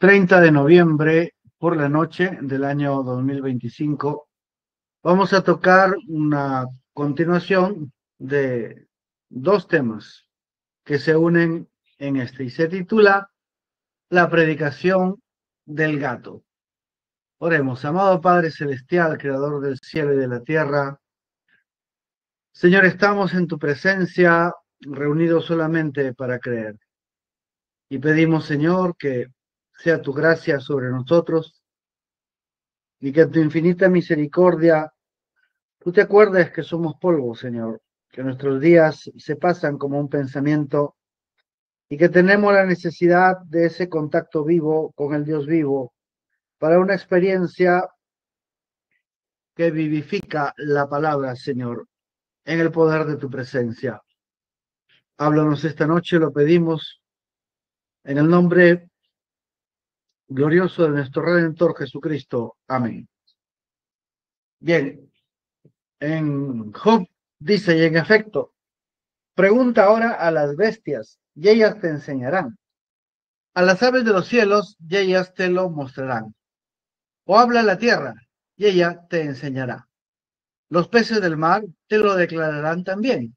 30 de noviembre por la noche del año 2025. Vamos a tocar una continuación de dos temas que se unen en este y se titula La predicación del gato. Oremos, amado Padre Celestial, Creador del cielo y de la tierra. Señor, estamos en tu presencia reunidos solamente para creer. Y pedimos, Señor, que sea tu gracia sobre nosotros y que tu infinita misericordia, tú te acuerdes que somos polvo, Señor, que nuestros días se pasan como un pensamiento y que tenemos la necesidad de ese contacto vivo con el Dios vivo para una experiencia que vivifica la palabra, Señor, en el poder de tu presencia. Háblanos esta noche, lo pedimos en el nombre glorioso de nuestro Redentor Jesucristo. Amén. Bien, en Job dice, y en efecto, pregunta ahora a las bestias, y ellas te enseñarán. A las aves de los cielos, y ellas te lo mostrarán. O habla la tierra, y ella te enseñará. Los peces del mar te lo declararán también.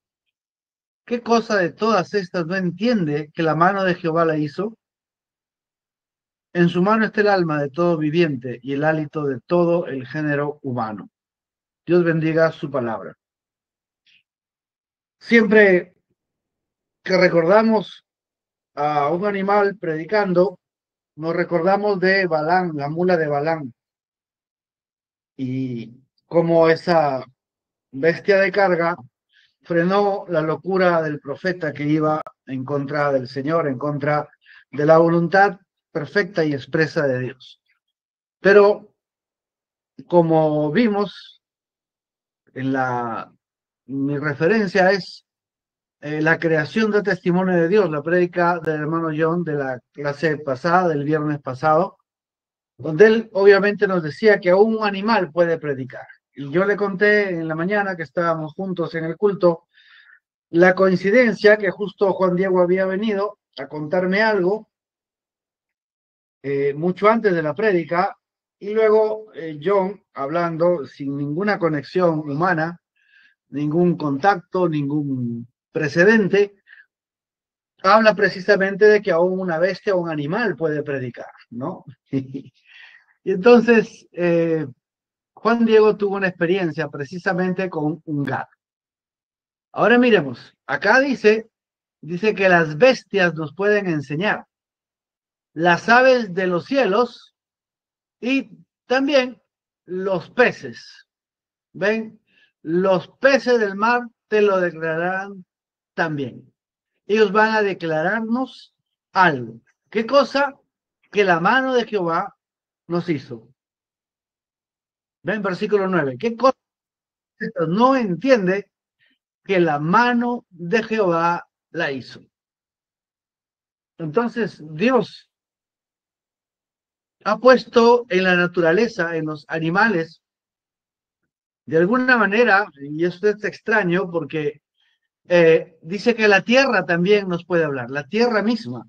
¿Qué cosa de todas estas no entiende que la mano de Jehová la hizo? En su mano está el alma de todo viviente y el hálito de todo el género humano. Dios bendiga su palabra. Siempre que recordamos a un animal predicando, nos recordamos de Balán, la mula de Balán, y cómo esa bestia de carga frenó la locura del profeta que iba en contra del Señor, en contra de la voluntad perfecta y expresa de Dios. Pero como vimos, mi referencia es la creación de testimonio de Dios, la prédica del hermano John de la clase pasada, del viernes pasado, donde él obviamente nos decía que aún un animal puede predicar. Y yo le conté en la mañana que estábamos juntos en el culto la coincidencia que justo Juan Diego había venido a contarme algo mucho antes de la prédica y luego John hablando sin ninguna conexión humana, ningún contacto, ningún precedente, habla precisamente de que aún una bestia o un animal puede predicar, ¿no? Y entonces Juan Diego tuvo una experiencia precisamente con un gato. Ahora miremos, acá dice que las bestias nos pueden enseñar, las aves de los cielos y también los peces. ¿Ven? Los peces del mar te lo declararán también. Ellos van a declararnos algo. ¿Qué cosa? Que la mano de Jehová nos hizo. Ven, versículo 9. ¿Qué cosa no entiende que la mano de Jehová la hizo? Entonces, Dios ha puesto en la naturaleza, en los animales, de alguna manera, y esto es extraño porque dice que la tierra también nos puede hablar, la tierra misma,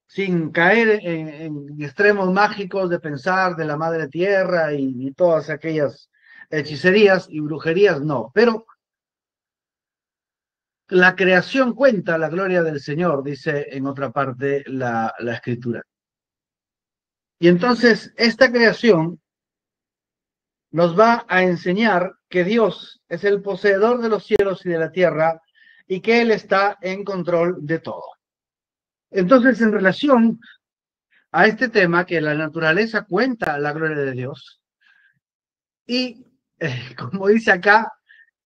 sin caer en extremos mágicos de pensar de la madre tierra y todas aquellas hechicerías y brujerías, no, pero la creación cuenta la gloria del Señor, dice en otra parte la escritura. Y entonces esta creación nos va a enseñar que Dios es el poseedor de los cielos y de la tierra y que Él está en control de todo. Entonces, en relación a este tema, que la naturaleza cuenta la gloria de Dios, y como dice acá,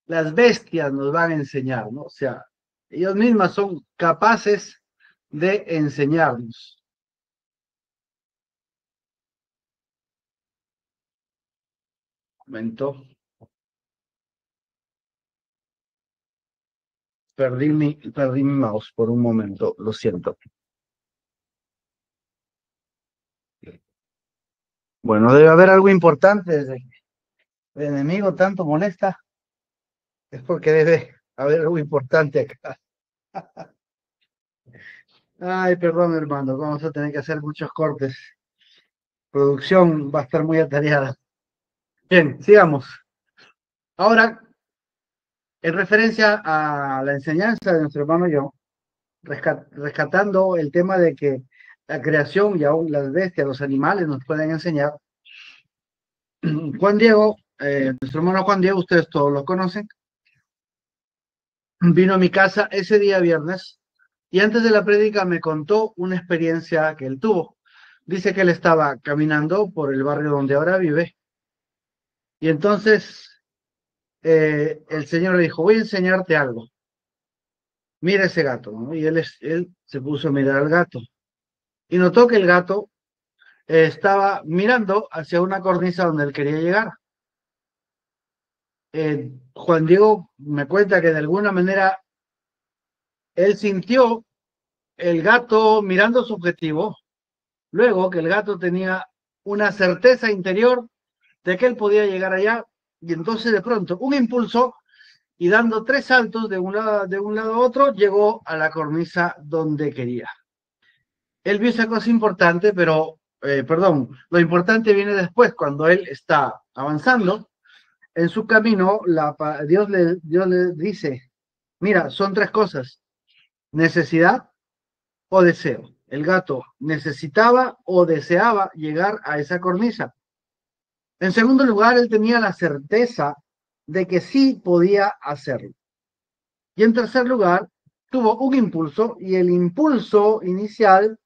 las bestias nos van a enseñar, ¿no? O sea, ellas mismas son capaces de enseñarnos. Un momento. Perdí mi mouse por un momento, lo siento. Bueno, debe haber algo importante. Desde el enemigo tanto molesta, es porque debe haber algo importante acá. Ay, perdón, hermano, vamos a tener que hacer muchos cortes. Producción va a estar muy atareada. Bien, sigamos. Ahora, en referencia a la enseñanza de nuestro hermano yo, rescatando el tema de que la creación y aún las bestias, los animales nos pueden enseñar. Juan Diego, nuestro hermano Juan Diego, ustedes todos lo conocen, vino a mi casa ese día viernes y antes de la prédica me contó una experiencia que él tuvo. Dice que él estaba caminando por el barrio donde ahora vive y entonces el Señor le dijo, voy a enseñarte algo. Mira ese gato, ¿no? Y él se puso a mirar al gato y notó que el gato estaba mirando hacia una cornisa donde él quería llegar. Juan Diego me cuenta que de alguna manera él sintió el gato mirando su objetivo, luego que el gato tenía una certeza interior de que él podía llegar allá, y entonces de pronto un impulso y dando tres saltos de un lado a otro, llegó a la cornisa donde quería. Él vio esa cosa importante, pero, perdón, lo importante viene después, cuando él está avanzando en su camino, Dios le dice, mira, son tres cosas, necesidad o deseo. El gato necesitaba o deseaba llegar a esa cornisa. En segundo lugar, él tenía la certeza de que sí podía hacerlo. Y en tercer lugar, tuvo un impulso y el impulso inicial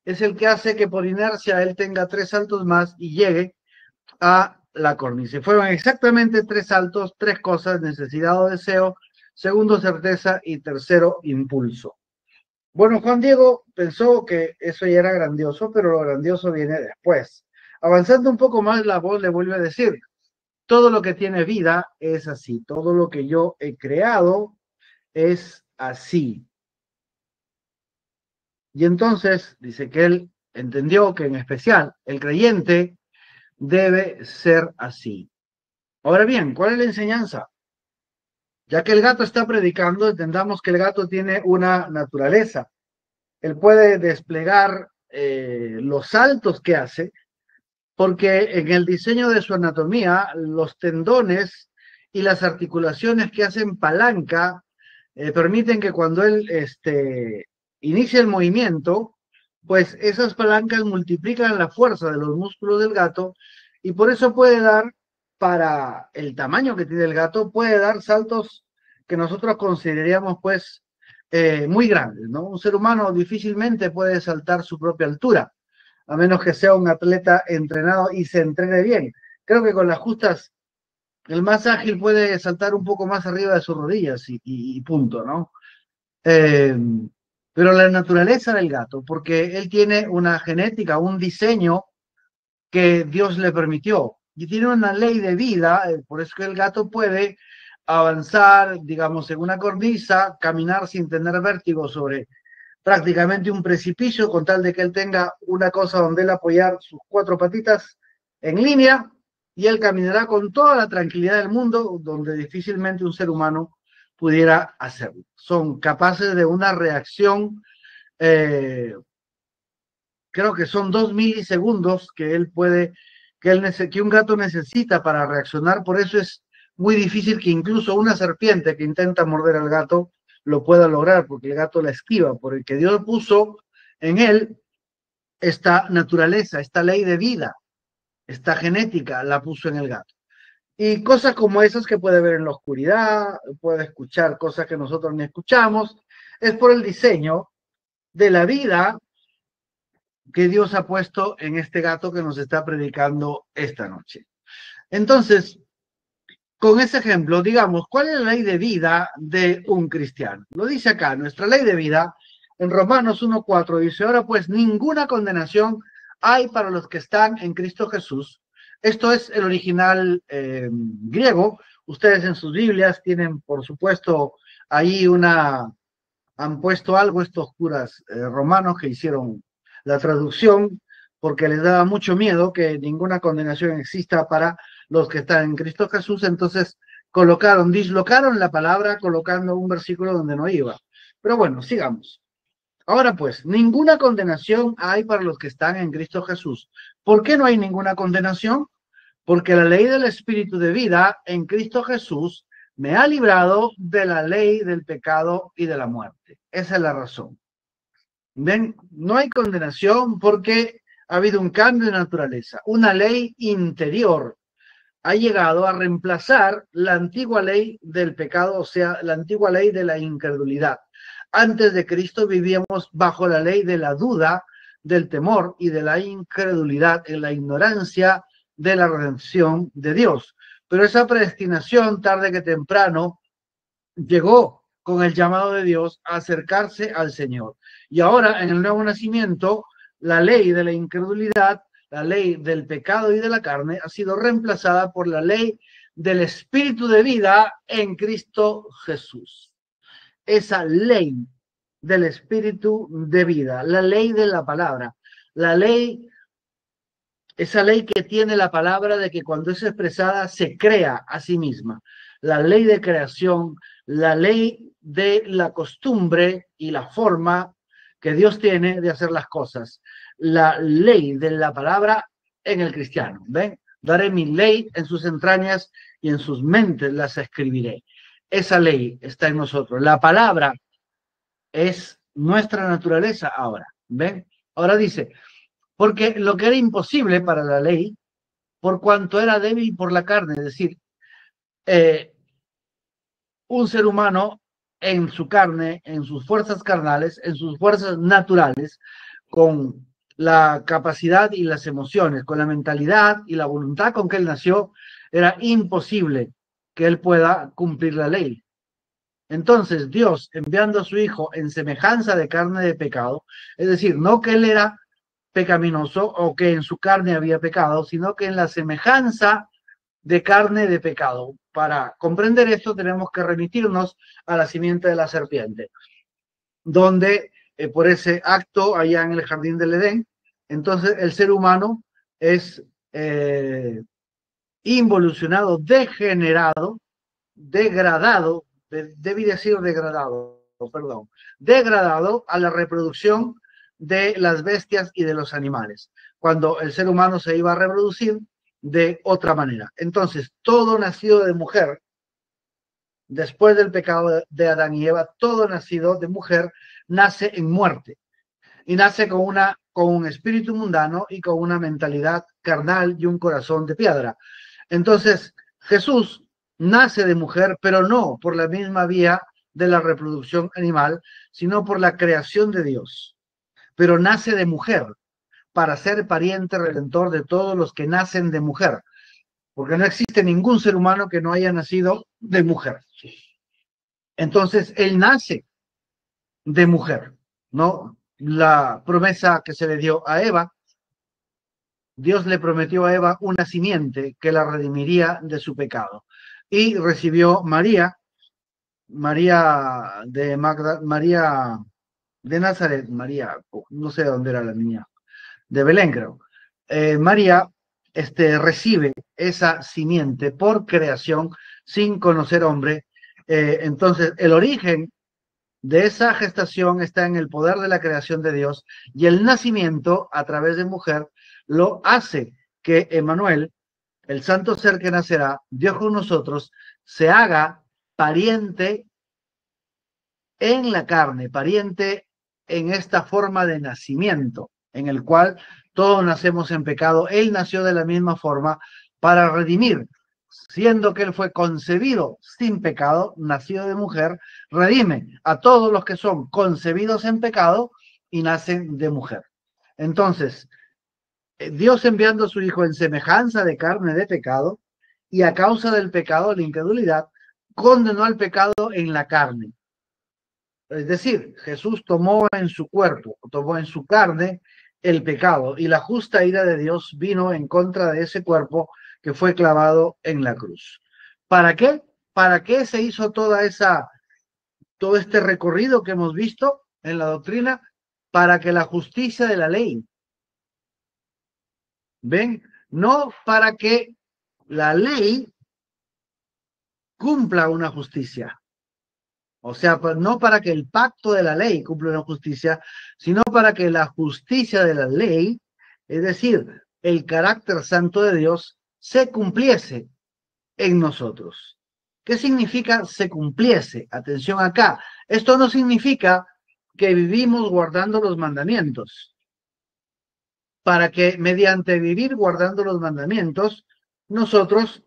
es el que hace que por inercia él tenga tres saltos más y llegue a la cornisa. Fueron exactamente tres saltos, tres cosas, necesidad o deseo, segundo certeza y tercero impulso. Bueno, Juan Diego pensó que eso ya era grandioso, pero lo grandioso viene después. Avanzando un poco más, la voz le vuelve a decir, todo lo que tiene vida es así, todo lo que yo he creado es así. Y entonces dice que él entendió que en especial el creyente debe ser así. Ahora bien, ¿cuál es la enseñanza? Ya que el gato está predicando, entendamos que el gato tiene una naturaleza. Él puede desplegar los saltos que hace, porque en el diseño de su anatomía, los tendones y las articulaciones que hacen palanca permiten que cuando él inicia el movimiento, pues esas palancas multiplican la fuerza de los músculos del gato y por eso puede dar, para el tamaño que tiene el gato, puede dar saltos que nosotros consideraríamos pues muy grandes, ¿no? Un ser humano difícilmente puede saltar su propia altura, a menos que sea un atleta entrenado y se entrene bien. Creo que con las justas, el más ágil puede saltar un poco más arriba de sus rodillas y punto, ¿no? Eh, pero la naturaleza del gato, porque él tiene una genética, un diseño que Dios le permitió. Y tiene una ley de vida, por eso que el gato puede avanzar, digamos, en una cornisa, caminar sin tener vértigo sobre prácticamente un precipicio, con tal de que él tenga una cosa donde él apoyar sus cuatro patitas en línea, y él caminará con toda la tranquilidad del mundo, donde difícilmente un ser humano pudiera hacerlo. Son capaces de una reacción, eh, creo que son 2 milisegundos que él puede, que un gato necesita para reaccionar, por eso es muy difícil que incluso una serpiente que intenta morder al gato lo pueda lograr, porque el gato la esquiva, porque Dios puso en él esta naturaleza, esta ley de vida, esta genética, la puso en el gato. Y cosas como esas que puede ver en la oscuridad, puede escuchar cosas que nosotros ni escuchamos, es por el diseño de la vida que Dios ha puesto en este gato que nos está predicando esta noche. Entonces, con ese ejemplo, digamos, ¿cuál es la ley de vida de un cristiano? Lo dice acá, nuestra ley de vida, en Romanos 1:4 dice, ahora pues ninguna condenación hay para los que están en Cristo Jesús. Esto es el original griego. Ustedes en sus Biblias tienen, por supuesto, ahí han puesto algo estos curas romanos que hicieron la traducción porque les daba mucho miedo que ninguna condenación exista para los que están en Cristo Jesús, entonces dislocaron la palabra colocando un versículo donde no iba. Pero bueno, sigamos. Ahora pues, ninguna condenación hay para los que están en Cristo Jesús. ¿Por qué no hay ninguna condenación? Porque la ley del Espíritu de vida en Cristo Jesús me ha librado de la ley del pecado y de la muerte. Esa es la razón. ¿Ven? No hay condenación porque ha habido un cambio de naturaleza. Una ley interior ha llegado a reemplazar la antigua ley del pecado, o sea, la antigua ley de la incredulidad. Antes de Cristo vivíamos bajo la ley de la duda, del temor y de la incredulidad, en la ignorancia de la redención de Dios. Pero esa predestinación, tarde que temprano, llegó con el llamado de Dios a acercarse al Señor. Y ahora, en el nuevo nacimiento, la ley de la incredulidad, la ley del pecado y de la carne, ha sido reemplazada por la ley del Espíritu de vida en Cristo Jesús. Esa ley del Espíritu de vida, la ley de la palabra, la ley, esa ley que tiene la palabra de que cuando es expresada se crea a sí misma, la ley de creación, la ley de la costumbre y la forma que Dios tiene de hacer las cosas, la ley de la palabra en el cristiano. ¿Ven? Daré mi ley en sus entrañas y en sus mentes las escribiré. Esa ley está en nosotros. La palabra es nuestra naturaleza ahora. ¿Ven? Ahora dice, porque lo que era imposible para la ley, por cuanto era débil por la carne, es decir, eh, un ser humano en su carne, en sus fuerzas carnales, en sus fuerzas naturales, con la capacidad y las emociones, con la mentalidad y la voluntad con que él nació, era imposible que él pueda cumplir la ley. Entonces Dios, enviando a su Hijo en semejanza de carne de pecado, es decir, no que él era pecaminoso o que en su carne había pecado, sino que en la semejanza de carne de pecado. Para comprender esto tenemos que remitirnos a la simiente de la serpiente, donde por ese acto allá en el jardín del Edén, entonces el ser humano es involucionado, degenerado, degradado, debí decir degradado, perdón, degradado a la reproducción de las bestias y de los animales, cuando el ser humano se iba a reproducir de otra manera. Entonces, todo nacido de mujer, después del pecado de Adán y Eva, todo nacido de mujer nace en muerte y nace con un espíritu mundano y con una mentalidad carnal y un corazón de piedra. Entonces, Jesús nace de mujer, pero no por la misma vía de la reproducción animal, sino por la creación de Dios. Pero nace de mujer para ser pariente redentor de todos los que nacen de mujer, porque no existe ningún ser humano que no haya nacido de mujer. Entonces, él nace de mujer, ¿no? La promesa que se le dio a Eva, Dios le prometió a Eva una simiente que la redimiría de su pecado. Y recibió María de Nazaret, María, no sé dónde era la niña, de Belén creo. María recibe esa simiente por creación sin conocer hombre. Entonces, el origen de esa gestación está en el poder de la creación de Dios y el nacimiento a través de mujer lo hace que Emmanuel, el santo ser que nacerá, Dios con nosotros, se haga pariente en la carne, pariente en esta forma de nacimiento, en el cual todos nacemos en pecado. Él nació de la misma forma para redimir, siendo que él fue concebido sin pecado, nacido de mujer, redime a todos los que son concebidos en pecado y nacen de mujer. Entonces, Dios enviando a su Hijo en semejanza de carne de pecado, y a causa del pecado, la incredulidad, condenó al pecado en la carne. Es decir, Jesús tomó en su cuerpo, tomó en su carne el pecado y la justa ira de Dios vino en contra de ese cuerpo que fue clavado en la cruz. ¿Para qué? ¿Para qué se hizo todo este recorrido que hemos visto en la doctrina? Para que la justicia de la ley, ¿ven? No para que la ley cumpla una justicia, O sea, no para que el pacto de la ley cumpla una justicia, sino para que la justicia de la ley, es decir, el carácter santo de Dios, se cumpliese en nosotros. ¿Qué significa se cumpliese? Atención acá. Esto no significa que vivimos guardando los mandamientos, para que mediante vivir guardando los mandamientos, nosotros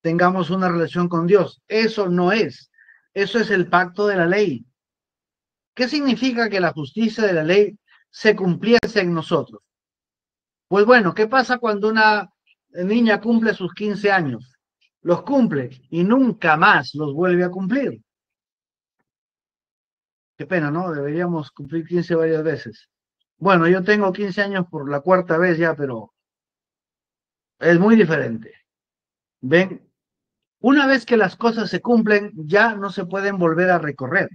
tengamos una relación con Dios. Eso no es. Eso es el pacto de la ley. ¿Qué significa que la justicia de la ley se cumpliese en nosotros? Pues bueno, ¿qué pasa cuando una niña cumple sus 15 años? Los cumple y nunca más los vuelve a cumplir. Qué pena, ¿no? Deberíamos cumplir 15 varias veces. Bueno, yo tengo 15 años por la cuarta vez ya, pero es muy diferente. ¿Ven? Una vez que las cosas se cumplen, ya no se pueden volver a recorrer.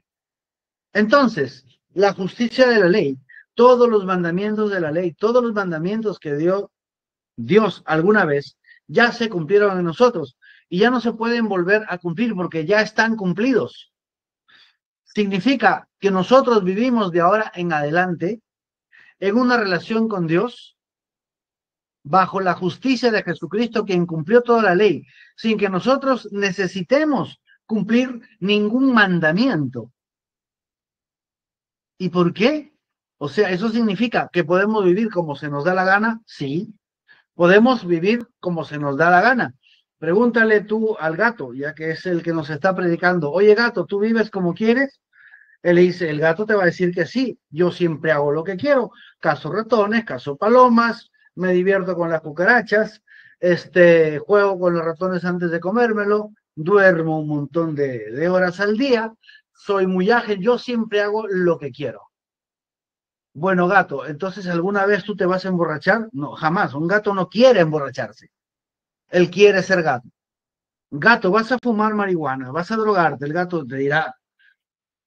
Entonces, la justicia de la ley, todos los mandamientos de la ley, todos los mandamientos que dio Dios alguna vez, ya se cumplieron en nosotros y ya no se pueden volver a cumplir porque ya están cumplidos. Significa que nosotros vivimos de ahora en adelante en una relación con Dios bajo la justicia de Jesucristo, quien cumplió toda la ley, sin que nosotros necesitemos cumplir ningún mandamiento. ¿Y por qué? O sea, ¿eso significa que podemos vivir como se nos da la gana? Sí, podemos vivir como se nos da la gana. Pregúntale tú al gato, ya que es el que nos está predicando, oye gato, ¿tú vives como quieres? Él le dice, el gato te va a decir que sí, yo siempre hago lo que quiero, cazo ratones, cazo palomas, me divierto con las cucarachas, juego con los ratones antes de comérmelo, duermo un montón de horas al día, soy muy ágil, yo siempre hago lo que quiero. Bueno, gato, entonces ¿alguna vez tú te vas a emborrachar? No, jamás, un gato no quiere emborracharse, él quiere ser gato. Gato, vas a fumar marihuana, vas a drogarte, el gato te dirá,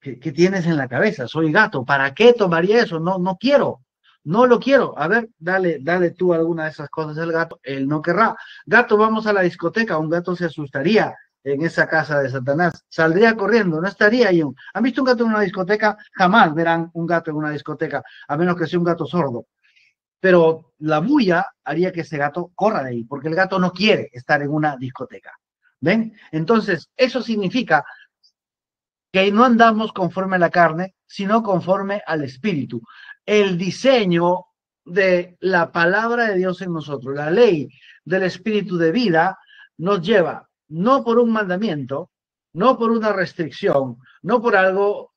¿qué tienes en la cabeza? Soy gato, ¿para qué tomaría eso? No, no quiero, no lo quiero. A ver, dale tú alguna de esas cosas al gato, él no querrá. Gato, vamos a la discoteca, un gato se asustaría en esa casa de Satanás, saldría corriendo, no estaría ahí. ¿Han visto un gato en una discoteca? Jamás verán un gato en una discoteca, a menos que sea un gato sordo. Pero la bulla haría que ese gato corra de ahí, porque el gato no quiere estar en una discoteca. ¿Ven? Entonces, eso significa que no andamos conforme a la carne, sino conforme al Espíritu. El diseño de la palabra de Dios en nosotros, la ley del Espíritu de vida, nos lleva no por un mandamiento, no por una restricción, no por algo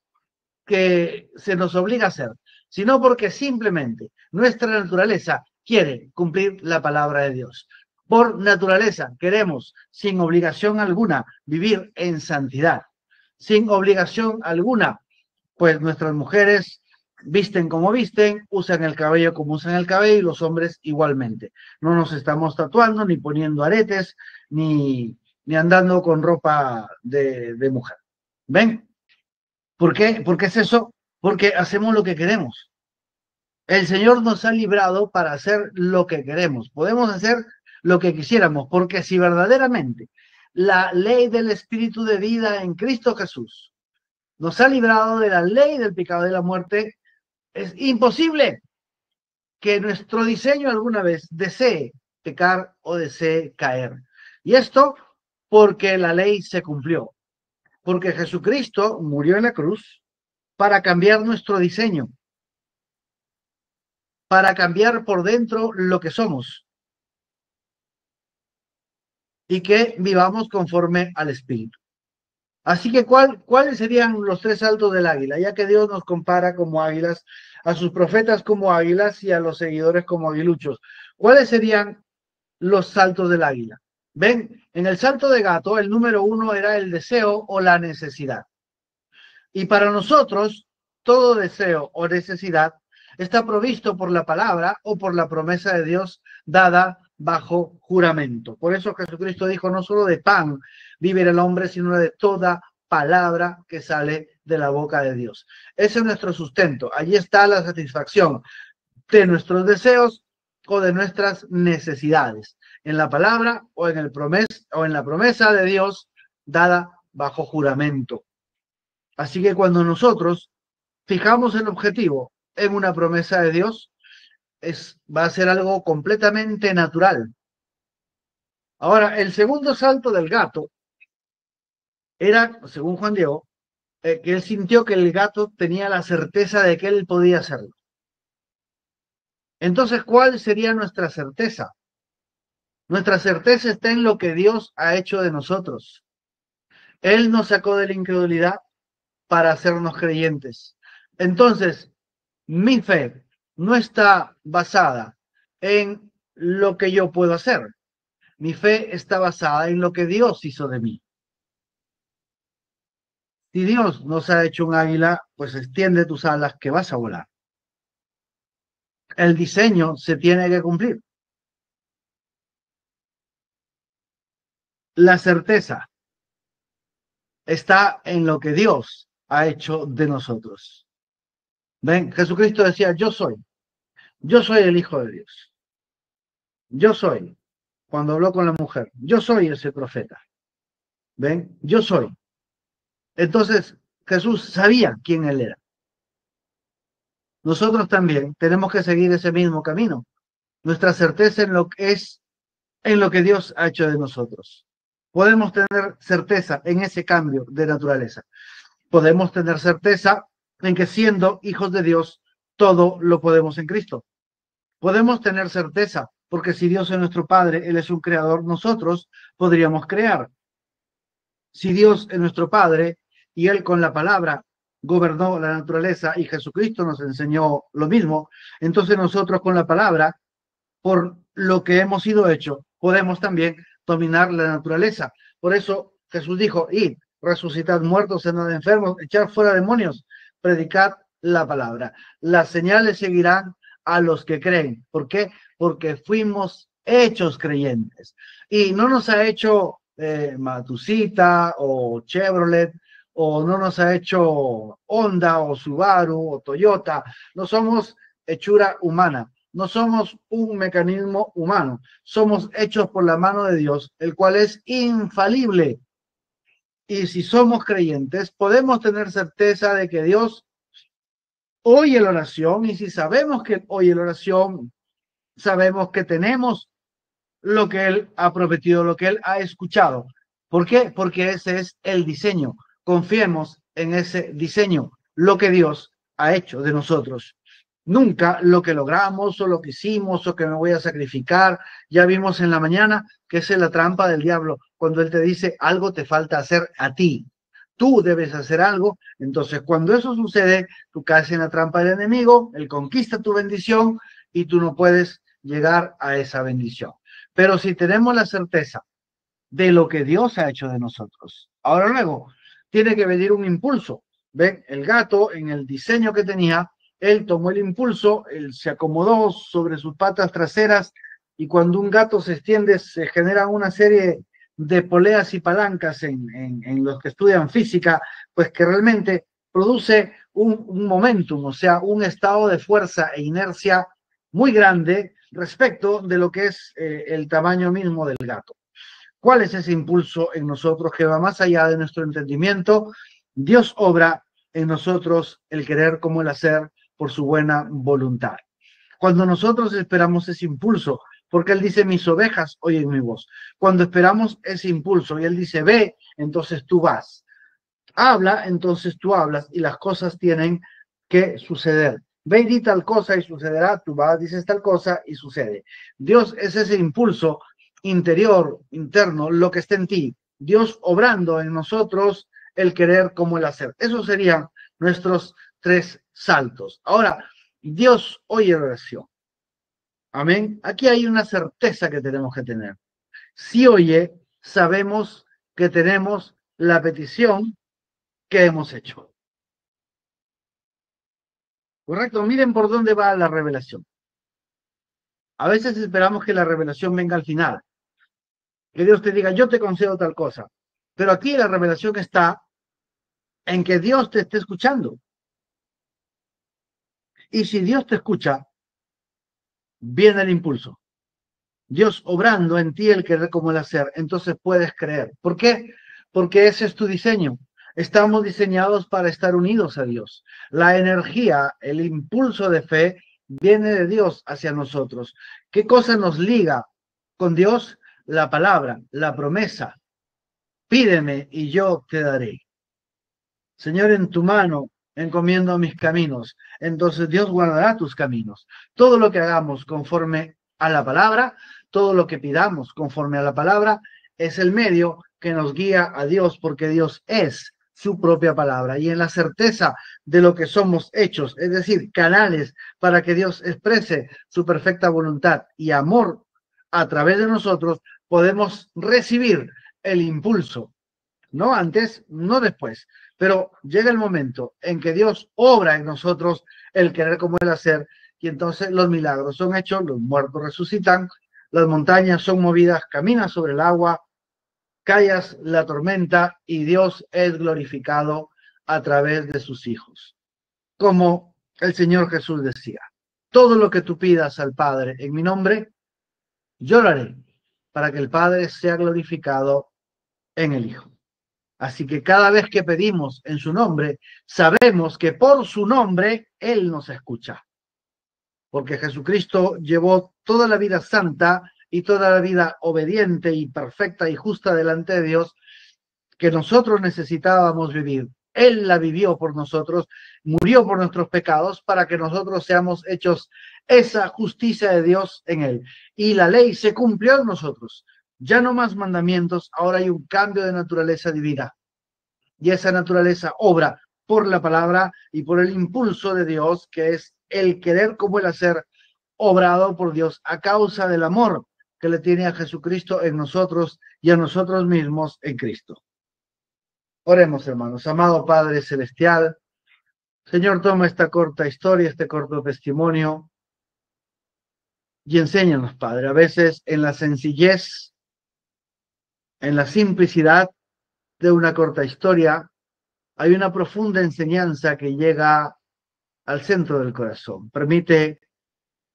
que se nos obliga a hacer, sino porque simplemente nuestra naturaleza quiere cumplir la palabra de Dios. Por naturaleza queremos, sin obligación alguna, vivir en santidad sin obligación alguna, pues nuestras mujeres visten como visten, usan el cabello como usan el cabello y los hombres igualmente. No nos estamos tatuando, ni poniendo aretes, ni andando con ropa de mujer. ¿Ven? ¿Por qué? ¿Por qué es eso? Porque hacemos lo que queremos. El Señor nos ha librado para hacer lo que queremos. Podemos hacer lo que quisiéramos, porque si verdaderamente la ley del Espíritu de vida en Cristo Jesús nos ha librado de la ley del pecado y de la muerte, es imposible que nuestro diseño alguna vez desee pecar o desee caer. Y esto porque la ley se cumplió, porque Jesucristo murió en la cruz para cambiar nuestro diseño, para cambiar por dentro lo que somos y que vivamos conforme al Espíritu. Así que, ¿cuáles serían los tres saltos del águila? Ya que Dios nos compara como águilas, a sus profetas como águilas y a los seguidores como aguiluchos. ¿Cuáles serían los saltos del águila? Ven, en el salto de gato, el número uno era el deseo o la necesidad. Y para nosotros, todo deseo o necesidad está provisto por la palabra o por la promesa de Dios dada bajo juramento. Por eso Jesucristo dijo, no solo de pan vive el hombre, sino de toda palabra que sale de la boca de Dios. Ese es nuestro sustento. Allí está la satisfacción de nuestros deseos o de nuestras necesidades, en la palabra o en la promesa de Dios dada bajo juramento. Así que cuando nosotros fijamos el objetivo en una promesa de Dios, va a ser algo completamente natural. Ahora, el segundo salto del gato era, según Juan Diego, que él sintió que el gato tenía la certeza de que él podía hacerlo. Entonces, ¿cuál sería nuestra certeza? Nuestra certeza está en lo que Dios ha hecho de nosotros. Él nos sacó de la incredulidad para hacernos creyentes. Entonces, mi fe no está basada en lo que yo puedo hacer. Mi fe está basada en lo que Dios hizo de mí. Si Dios nos ha hecho un águila, pues extiende tus alas que vas a volar. El diseño se tiene que cumplir. La certeza está en lo que Dios ha hecho de nosotros. ¿Ven? Jesucristo decía, yo soy el Hijo de Dios. Yo soy, cuando habló con la mujer, yo soy ese profeta. ¿Ven? Yo soy. Entonces, Jesús sabía quién él era. Nosotros también tenemos que seguir ese mismo camino. Nuestra certeza en lo que es, en lo que Dios ha hecho de nosotros. Podemos tener certeza en ese cambio de naturaleza. Podemos tener certeza en que siendo hijos de Dios, todo lo podemos en Cristo. Podemos tener certeza, porque si Dios es nuestro Padre, Él es un creador, nosotros podríamos crear. Si Dios es nuestro Padre y Él con la palabra gobernó la naturaleza y Jesucristo nos enseñó lo mismo, entonces nosotros con la palabra, por lo que hemos sido hecho, podemos también dominar la naturaleza. Por eso Jesús dijo, id, resucitad muertos, sanad enfermos, echad fuera demonios, predicad la palabra. Las señales seguirán a los que creen. ¿Por qué? Porque fuimos hechos creyentes. Y no nos ha hecho Matusita o Chevrolet, o no nos ha hecho Honda o Subaru o Toyota. No somos hechura humana. No somos un mecanismo humano, somos hechos por la mano de Dios, el cual es infalible. Y si somos creyentes, podemos tener certeza de que Dios oye la oración, y si sabemos que oye la oración, sabemos que tenemos lo que Él ha prometido, lo que Él ha escuchado. ¿Por qué? Porque ese es el diseño. Confiemos en ese diseño, lo que Dios ha hecho de nosotros. Nunca lo que logramos o lo que hicimos o que me voy a sacrificar. Ya vimos en la mañana que esa es la trampa del diablo, cuando él te dice algo te falta hacer a ti. Tú debes hacer algo. Entonces, cuando eso sucede, tú caes en la trampa del enemigo, él conquista tu bendición y tú no puedes llegar a esa bendición. Pero si tenemos la certeza de lo que Dios ha hecho de nosotros, ahora luego tiene que venir un impulso. ¿Ven? El gato, en el diseño que tenía, él tomó el impulso, él se acomodó sobre sus patas traseras, y cuando un gato se extiende se generan una serie de poleas y palancas en los que estudian física, pues que realmente produce un momentum, o sea, un estado de fuerza e inercia muy grande respecto de lo que es el tamaño mismo del gato. ¿Cuál es ese impulso en nosotros que va más allá de nuestro entendimiento? Dios obra en nosotros el querer como el hacer por su buena voluntad. Cuando nosotros esperamos ese impulso, porque Él dice, mis ovejas oyen mi voz. Cuando esperamos ese impulso y Él dice, ve, entonces tú vas. Habla, entonces tú hablas, y las cosas tienen que suceder. Ve y di tal cosa y sucederá, tú vas, dices tal cosa y sucede. Dios es ese impulso interior, interno, lo que está en ti. Dios obrando en nosotros el querer como el hacer. Esos serían nuestros tres saltos. Ahora, Dios oye la oración. Amén. Aquí hay una certeza que tenemos que tener. Si oye, sabemos que tenemos la petición que hemos hecho. Correcto, miren por dónde va la revelación. A veces esperamos que la revelación venga al final, que Dios te diga, yo te concedo tal cosa. Pero aquí la revelación está en que Dios te esté escuchando. Y si Dios te escucha, viene el impulso. Dios obrando en ti el querer como el hacer, entonces puedes creer. ¿Por qué? Porque ese es tu diseño. Estamos diseñados para estar unidos a Dios. La energía, el impulso de fe viene de Dios hacia nosotros. ¿Qué cosa nos liga con Dios? La palabra, la promesa. Pídeme y yo te daré. Señor, en tu mano encomiendo mis caminos. Entonces Dios guardará tus caminos. Todo lo que hagamos conforme a la palabra, todo lo que pidamos conforme a la palabra, es el medio que nos guía a Dios, porque Dios es su propia palabra. Y en la certeza de lo que somos hechos, es decir, canales para que Dios exprese su perfecta voluntad y amor a través de nosotros, podemos recibir el impulso, no antes, no después, pero llega el momento en que Dios obra en nosotros el querer como el hacer, y entonces los milagros son hechos, los muertos resucitan, las montañas son movidas, caminan sobre el agua, callas la tormenta y Dios es glorificado a través de sus hijos. Como el Señor Jesús decía, todo lo que tú pidas al Padre en mi nombre, yo lo haré para que el Padre sea glorificado en el Hijo. Así que cada vez que pedimos en su nombre, sabemos que por su nombre Él nos escucha. Porque Jesucristo llevó toda la vida santa y toda la vida obediente y perfecta y justa delante de Dios que nosotros necesitábamos vivir. Él la vivió por nosotros, murió por nuestros pecados para que nosotros seamos hechos esa justicia de Dios en Él. Y la ley se cumplió en nosotros. Ya no más mandamientos, ahora hay un cambio de naturaleza divina. Y esa naturaleza obra por la palabra y por el impulso de Dios, que es el querer como el hacer, obrado por Dios a causa del amor que le tiene a Jesucristo en nosotros y a nosotros mismos en Cristo. Oremos, hermanos. Amado Padre Celestial, Señor, toma esta corta historia, este corto testimonio y enséñanos, Padre, a veces en la sencillez, en la simplicidad de una corta historia, hay una profunda enseñanza que llega al centro del corazón. Permite,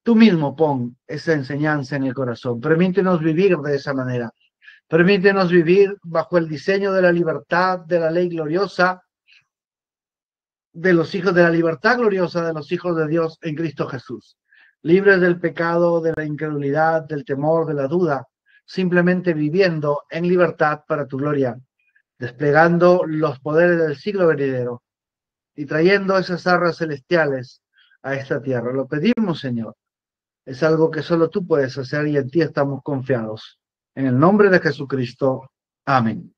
tú mismo pon esa enseñanza en el corazón. Permítenos vivir de esa manera. Permítenos vivir bajo el diseño de la libertad, de la ley gloriosa, de los hijos de la libertad gloriosa de los hijos de Dios en Cristo Jesús. Libres del pecado, de la incredulidad, del temor, de la duda, simplemente viviendo en libertad para tu gloria, desplegando los poderes del siglo venidero y trayendo esas arras celestiales a esta tierra. Lo pedimos, Señor. Es algo que solo tú puedes hacer y en ti estamos confiados. En el nombre de Jesucristo. Amén.